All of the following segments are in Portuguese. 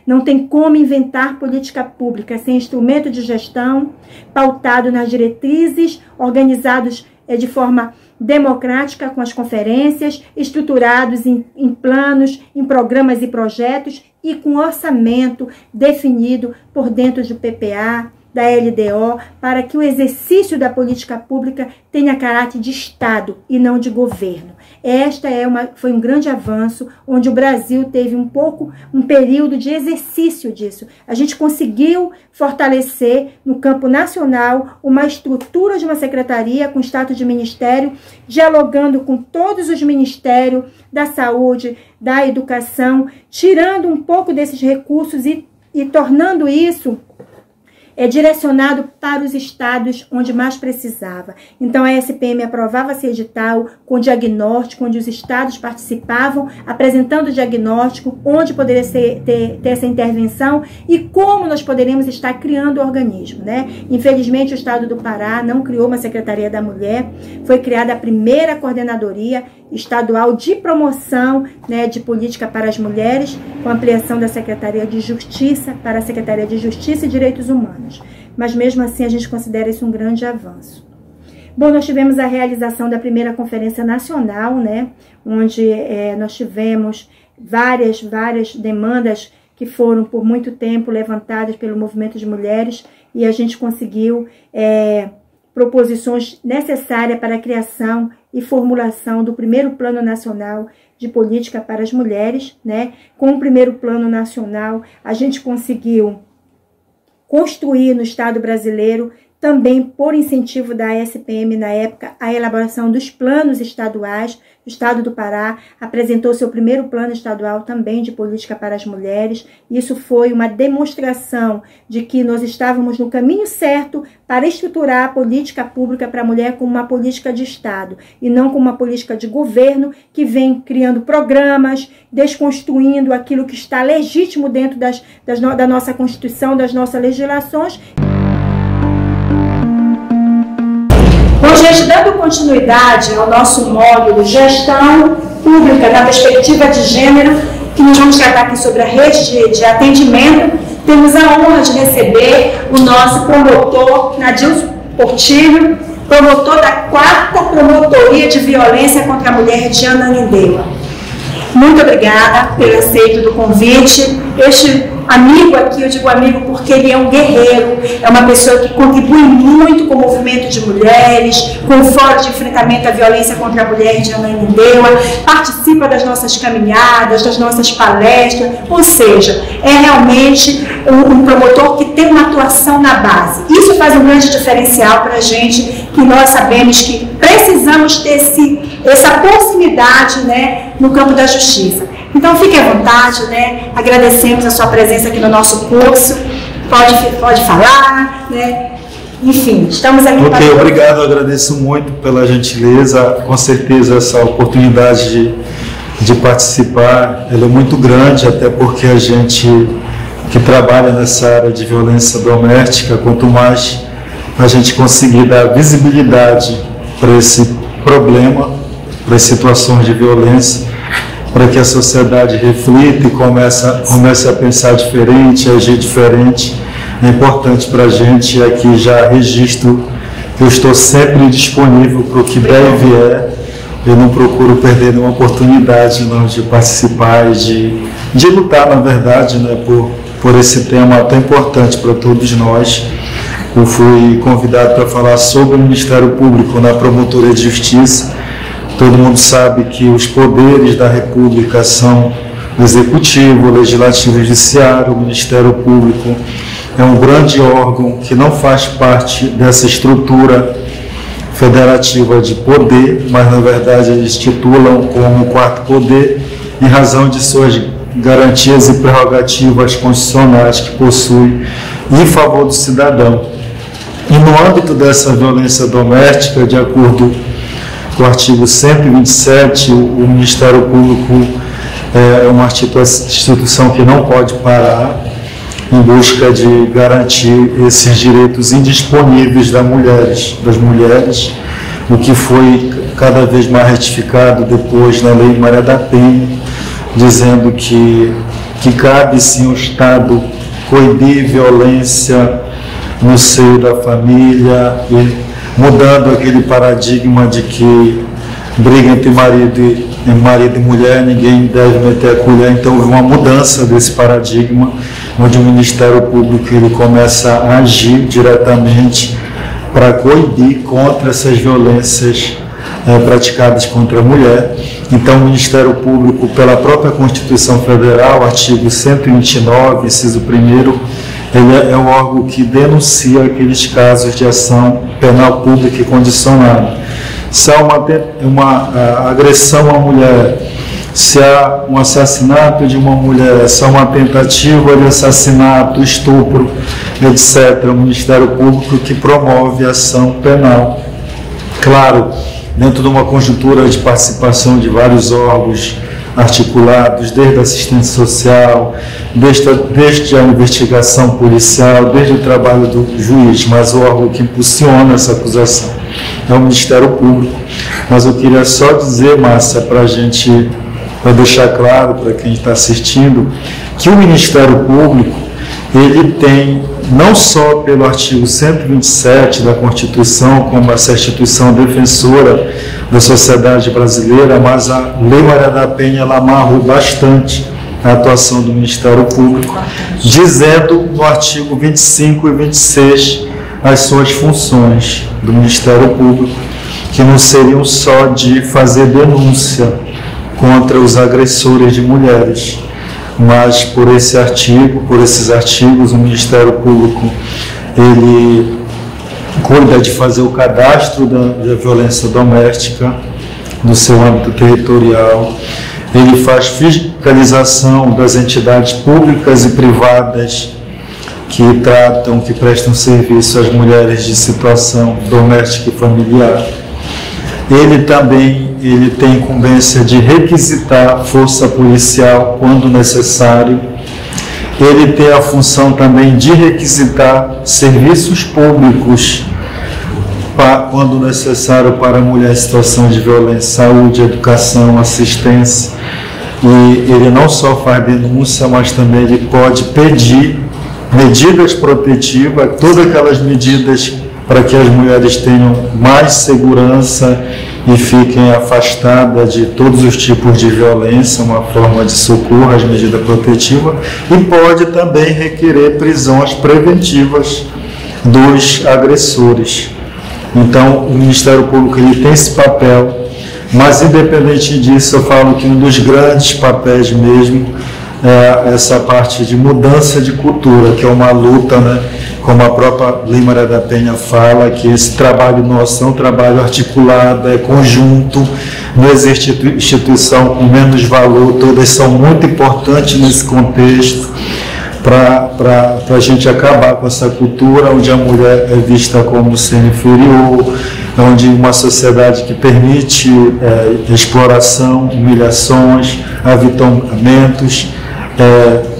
Não tem como inventar política pública sem instrumento de gestão, pautado nas diretrizes, organizados de forma democrática com as conferências, estruturados em planos, em programas e projetos e com orçamento definido por dentro do PPA, da LDO, para que o exercício da política pública tenha caráter de Estado e não de governo. Foi um grande avanço, onde o Brasil teve um período de exercício disso. A gente conseguiu fortalecer no campo nacional uma estrutura de uma secretaria com status de ministério, dialogando com todos os ministérios da saúde, da educação, tirando um pouco desses recursos e tornando isso direcionado para os estados onde mais precisava. Então a SPM aprovava esse edital com diagnóstico, onde os estados participavam, apresentando o diagnóstico, onde poderia ter essa intervenção e como nós poderíamos estar criando o organismo, né? Infelizmente o estado do Pará não criou uma Secretaria da Mulher, foi criada a primeira coordenadoria estadual de promoção, né, de política para as mulheres, com ampliação da Secretaria de Justiça para a Secretaria de Justiça e Direitos Humanos. Mas mesmo assim a gente considera isso um grande avanço. Bom, nós tivemos a realização da primeira Conferência Nacional, né, onde nós tivemos várias demandas que foram por muito tempo levantadas pelo movimento de mulheres e a gente conseguiu proposições necessárias para a criação e formulação do primeiro Plano Nacional de Política para as Mulheres, né? Com o primeiro Plano Nacional, a gente conseguiu construir no Estado brasileiro, também por incentivo da SPM na época, a elaboração dos planos estaduais. O Estado do Pará apresentou seu primeiro plano estadual também de política para as mulheres. Isso foi uma demonstração de que nós estávamos no caminho certo para estruturar a política pública para a mulher como uma política de Estado e não como uma política de governo que vem criando programas, desconstruindo aquilo que está legítimo dentro da nossa Constituição, das nossas legislações. Bom, gente, dando continuidade ao nosso módulo Gestão Pública na Perspectiva de Gênero, que nós vamos tratar aqui sobre a rede de atendimento, temos a honra de receber o nosso promotor, Nadilson Portilho, promotor da 4ª Promotoria de Violência contra a Mulher de Ananindeua. Muito obrigada pelo aceito do convite. Este amigo aqui, eu digo amigo porque ele é um guerreiro, é uma pessoa que contribui muito com o movimento de mulheres, com o Fórum de Enfrentamento à Violência contra a Mulher de Ananindeua, participa das nossas caminhadas, das nossas palestras, ou seja, é realmente um promotor que tem uma atuação na base. Isso faz um grande diferencial para a gente, que nós sabemos que precisamos ter essa proximidade, né, no campo da justiça. Então, fique à vontade, né? Agradecemos a sua presença aqui no nosso curso. Pode falar, né? Enfim, estamos aqui para... Ok, obrigado, agradeço muito pela gentileza. Com certeza essa oportunidade de participar, ela é muito grande, até porque a gente que trabalha nessa área de violência doméstica, quanto mais a gente conseguir dar visibilidade para esse problema, para as situações de violência, para que a sociedade reflita e comece a pensar diferente, a agir diferente. É importante para a gente. Aqui já registro que eu estou sempre disponível para o que der e vier. Eu não procuro perder nenhuma oportunidade não, de participar e de lutar, na verdade, né, por esse tema tão importante para todos nós. Eu fui convidado para falar sobre o Ministério Público na Promotoria de Justiça. Todo mundo sabe que os poderes da República são o Executivo, o Legislativo e o Judiciário. O Ministério Público é um grande órgão que não faz parte dessa estrutura federativa de poder, mas na verdade eles titulam como o 4º poder em razão de suas garantias e prerrogativas constitucionais que possui em favor do cidadão. E no âmbito dessa violência doméstica, de acordo com o artigo 127, o Ministério Público é uma instituição que não pode parar em busca de garantir esses direitos indisponíveis das mulheres, o que foi cada vez mais retificado depois na Lei Maria da Penha, dizendo que que cabe sim ao Estado coibir violência no seio da família, e mudando aquele paradigma de que briga entre marido e mulher, ninguém deve meter a colher. Então houve uma mudança desse paradigma, onde o Ministério Público ele começa a agir diretamente para coibir contra essas violências praticadas contra a mulher. Então o Ministério Público, pela própria Constituição Federal, artigo 129, inciso 1º, ele é um órgão que denuncia aqueles casos de ação penal pública e condicionada. Se há uma agressão à mulher, se há um assassinato de uma mulher, se há uma tentativa de assassinato, estupro, etc., o Ministério Público que promove a ação penal. Claro, dentro de uma conjuntura de participação de vários órgãos articulados, desde a assistência social, desde a investigação policial, desde o trabalho do juiz, mas o órgão que impulsiona essa acusação é o Ministério Público. Mas eu queria só dizer, Márcia, para deixar claro para quem está assistindo, que o Ministério Público, ele tem, não só pelo artigo 127 da Constituição, como essa instituição defensora da sociedade brasileira, mas a Lei Maria da Penha ela amarrou bastante a atuação do Ministério Público, dizendo no artigo 25 e 26 as suas funções do Ministério Público, que não seriam só de fazer denúncia contra os agressores de mulheres, mas por esses artigos, o Ministério Público ele cuida de fazer o cadastro da violência doméstica no seu âmbito territorial, ele faz fiscalização das entidades públicas e privadas que prestam serviço às mulheres de situação doméstica e familiar. Ele também tem incumbência de requisitar força policial quando necessário. Ele tem a função também de requisitar serviços públicos quando necessário para a mulher em situação de violência, saúde, educação, assistência. E ele não só faz denúncia, mas também ele pode pedir medidas protetivas, todas aquelas medidas para que as mulheres tenham mais segurança e fiquem afastadas de todos os tipos de violência, uma forma de socorro às medidas protetivas, e pode também requerer prisões preventivas dos agressores. Então, o Ministério Público ele tem esse papel, mas independente disso, eu falo que um dos grandes papéis mesmo é essa parte de mudança de cultura, que é uma luta, né? Como a própria Lei Maria da Penha fala, que esse trabalho nosso é um trabalho articulado, é conjunto, não existe instituição com menos valor, todas são muito importantes nesse contexto, para a gente acabar com essa cultura onde a mulher é vista como sendo inferior, onde uma sociedade que permite exploração, humilhações, avitamentos,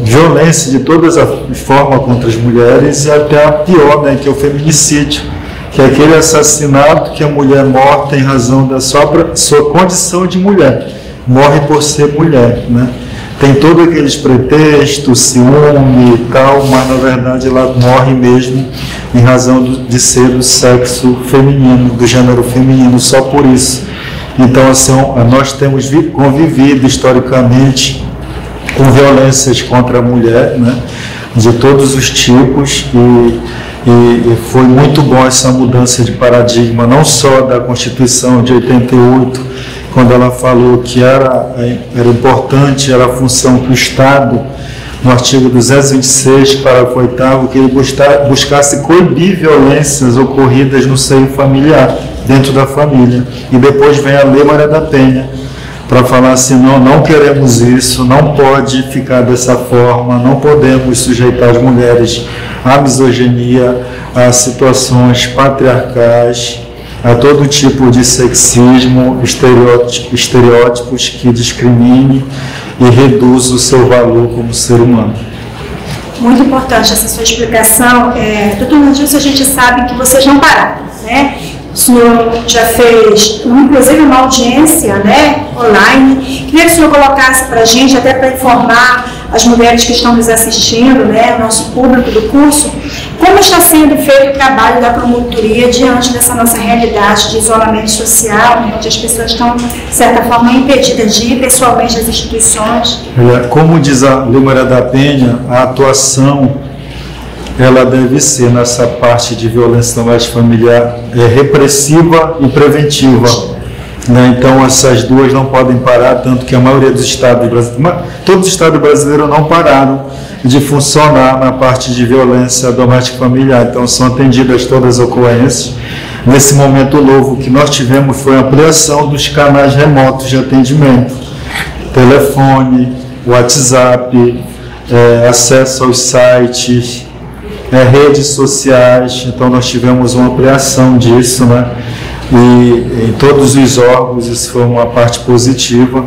violência de todas as formas contra as mulheres, e até a pior, né, que é o feminicídio, que é aquele assassinato que a mulher morta em razão da sua condição de mulher, morre por ser mulher, né? Tem todos aqueles pretextos, ciúme e tal, mas na verdade ela morre mesmo em razão de ser do sexo feminino, do gênero feminino, só por isso. Então, assim, nós temos convivido historicamente com violências contra a mulher, né, de todos os tipos, e foi muito bom essa mudança de paradigma, não só da Constituição de 88, quando ela falou que era importante, era a função que o Estado, no artigo 226, parágrafo 8º, que ele buscasse coibir violências ocorridas no seio familiar, dentro da família. E depois vem a Lei Maria da Penha, para falar assim, não queremos isso, não pode ficar dessa forma, não podemos sujeitar as mulheres à misoginia, a situações patriarcais, a todo tipo de sexismo, estereótipos que discrimine e reduz o seu valor como ser humano. Muito importante essa sua explicação. Doutor Nandilson, a gente sabe que vocês não pararam, né? O senhor já fez, inclusive, uma audiência, né, online. Queria que o senhor colocasse para a gente, até para informar as mulheres que estão nos assistindo, né, nosso público do curso, como está sendo feito o trabalho da promotoria diante dessa nossa realidade de isolamento social, onde as pessoas estão, de certa forma, impedidas de ir pessoalmente às instituições? Como diz a Lei Maria da Penha, a atuação ela deve ser nessa parte de violência doméstica familiar repressiva e preventiva. Né? Então essas duas não podem parar, tanto que a maioria dos estados brasileiros, todos os estados brasileiros não pararam de funcionar na parte de violência doméstica familiar. Então são atendidas todas as ocorrências. Nesse momento novo que nós tivemos foi a ampliação dos canais remotos de atendimento, telefone, WhatsApp, acesso aos sites, redes sociais. Então nós tivemos uma ampliação disso, né? E em todos os órgãos isso foi uma parte positiva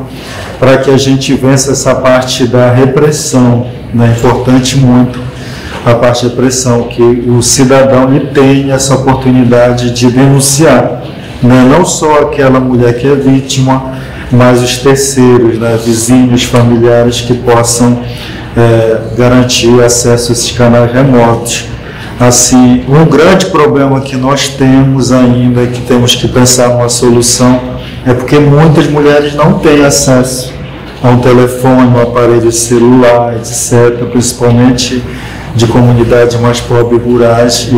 para que a gente vença essa parte da repressão, né? Importante muito a parte da repressão, que o cidadão ele tem essa oportunidade de denunciar, né? Não só aquela mulher que é vítima, mas os terceiros, né? Vizinhos, familiares que possam garantir acesso a esses canais remotos. Assim, um grande problema que nós temos ainda, que temos que pensar numa solução, é porque muitas mulheres não têm acesso a um telefone, um aparelho celular, etc., principalmente de comunidades mais pobres e rurais,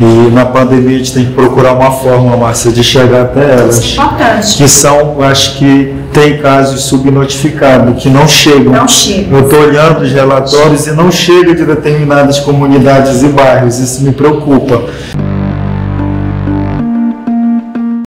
e na pandemia a gente tem que procurar uma forma, Márcia, de chegar até elas. Importante. Que são, acho que tem casos subnotificados, que não chegam. Não chegam. Eu estou olhando os relatórios e não chega de determinadas comunidades e bairros, isso me preocupa.